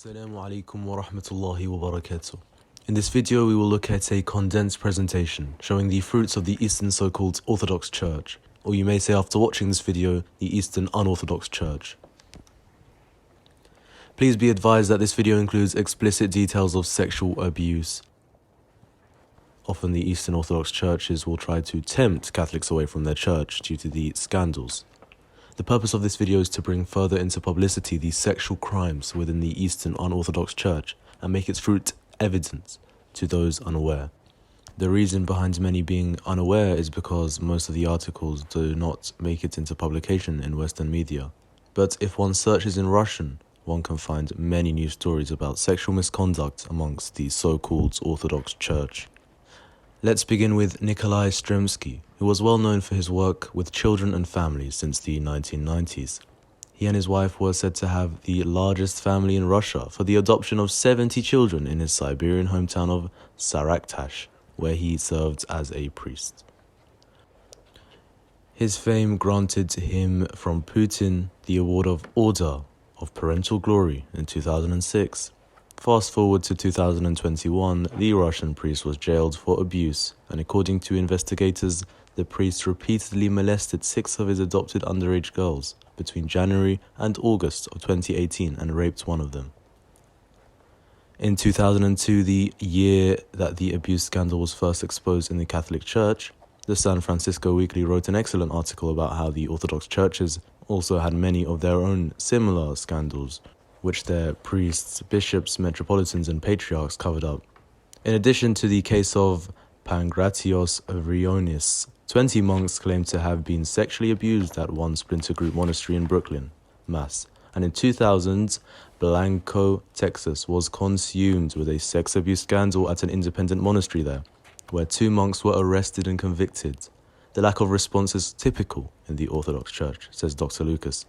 Assalamu alaikum wa rahmatullahi wa barakatuh. In this video, we will look at a condensed presentation showing the fruits of the Eastern so-called Orthodox Church, or you may say after watching this video, the Eastern Unorthodox Church. Please be advised that this video includes explicit details of sexual abuse. Often the Eastern Orthodox churches will try to tempt Catholics away from their church due to the scandals. The purpose of this video is to bring further into publicity the sexual crimes within the Eastern Unorthodox Church and make its fruit evident to those unaware. The reason behind many being unaware is because most of the articles do not make it into publication in Western media. But if one searches in Russian, one can find many news stories about sexual misconduct amongst the so-called Orthodox Church. Let's begin with Nikolai Stremsky, who was well known for his work with children and families since the 1990s. He and his wife were said to have the largest family in Russia for the adoption of 70 children in his Siberian hometown of Saraktash, where he served as a priest. His fame granted him from Putin the award of Order of Parental Glory in 2006. Fast forward to 2021, the Russian priest was jailed for abuse, and according to investigators, the priest repeatedly molested 6 of his adopted underage girls between January and August of 2018 and raped one of them. In 2002, the year that the abuse scandal was first exposed in the Catholic Church, the San Francisco Weekly wrote an excellent article about how the Orthodox churches also had many of their own similar scandals, which their priests, bishops, metropolitans, and patriarchs covered up. In addition to the case of Pangratios Vrionis, 20 monks claimed to have been sexually abused at one splinter group monastery in Brooklyn, Mass. And in 2000, Blanco, Texas, was consumed with a sex abuse scandal at an independent monastery there, where 2 monks were arrested and convicted. The lack of response is typical in the Orthodox Church, says Dr. Lucas.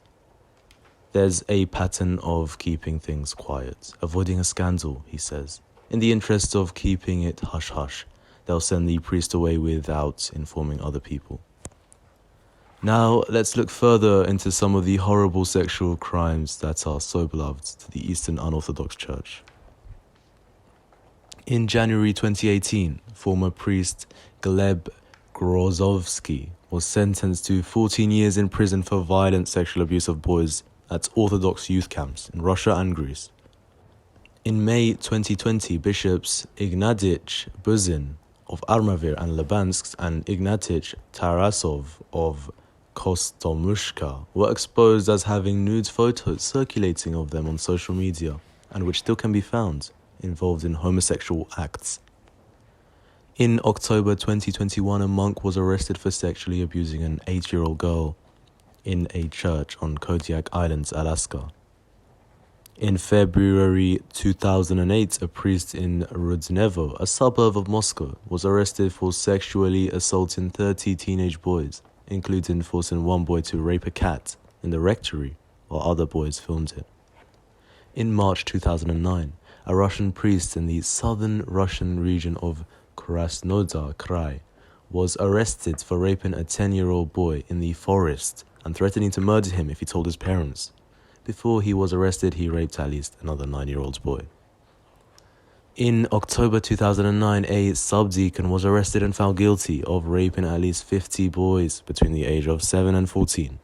There's a pattern of keeping things quiet, avoiding a scandal, he says. In the interest of keeping it hush-hush, they'll send the priest away without informing other people. Now, let's look further into some of the horrible sexual crimes that are so beloved to the Eastern Unorthodox Church. In January 2018, former priest Gleb Grozovsky was sentenced to 14 years in prison for violent sexual abuse of boys at Orthodox youth camps in Russia and Greece. In May 2020, bishops Ignatich Buzin of Armavir and Lubansk and Ignatich Tarasov of Kostomushka were exposed as having nude photos circulating of them on social media, and which still can be found, involved in homosexual acts. In October 2021, a monk was arrested for sexually abusing an 8-year-old girl in a church on Kodiak Islands, Alaska. In February 2008, a priest in Rudnevo, a suburb of Moscow, was arrested for sexually assaulting 30 teenage boys, including forcing one boy to rape a cat in the rectory while other boys filmed it. In March 2009, a Russian priest in the southern Russian region of Krasnodar Krai was arrested for raping a 10-year-old boy in the forest and threatening to murder him if he told his parents. Before he was arrested, he raped at least another 9-year-old boy. In October 2009, a subdeacon was arrested and found guilty of raping at least 50 boys between the age of 7 and 14.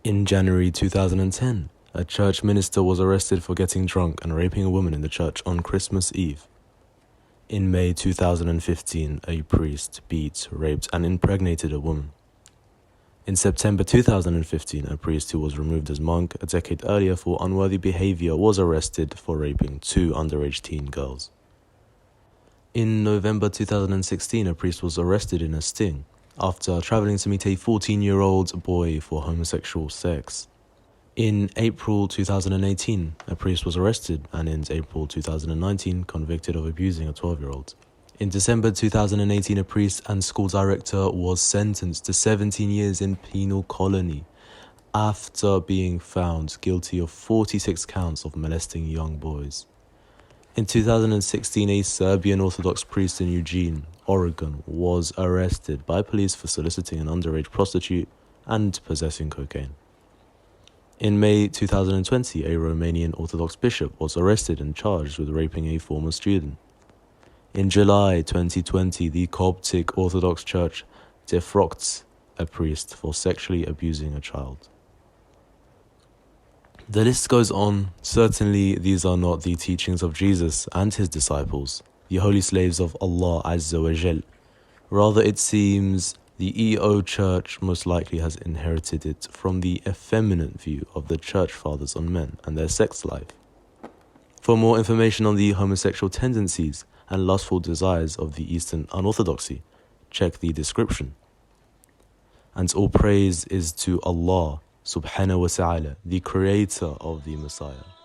In January 2010, a church minister was arrested for getting drunk and raping a woman in the church on Christmas Eve. In May 2015, a priest beat, raped, and impregnated a woman. In September 2015, a priest who was removed as monk a decade earlier for unworthy behavior was arrested for raping 2 underage teen girls. In November 2016, a priest was arrested in a sting after traveling to meet a 14-year-old boy for homosexual sex. In April 2018, a priest was arrested and in April 2019 convicted of abusing a 12-year-old. In December 2018, a priest and school director was sentenced to 17 years in penal colony after being found guilty of 46 counts of molesting young boys. In 2016, a Serbian Orthodox priest in Eugene, Oregon, was arrested by police for soliciting an underage prostitute and possessing cocaine. In May 2020, a Romanian Orthodox bishop was arrested and charged with raping a former student. In July 2020, the Coptic Orthodox Church defrocked a priest for sexually abusing a child. The list goes on. Certainly, these are not the teachings of Jesus and his disciples, the holy slaves of Allah Azza wa Jal. Rather, it seems the EO Church most likely has inherited it from the effeminate view of the Church Fathers on men and their sex life. For more information on the homosexual tendencies and lustful desires of the Eastern Unorthodoxy, check the description. And all praise is to Allah subhanahu wa ta'ala, the creator of the Messiah.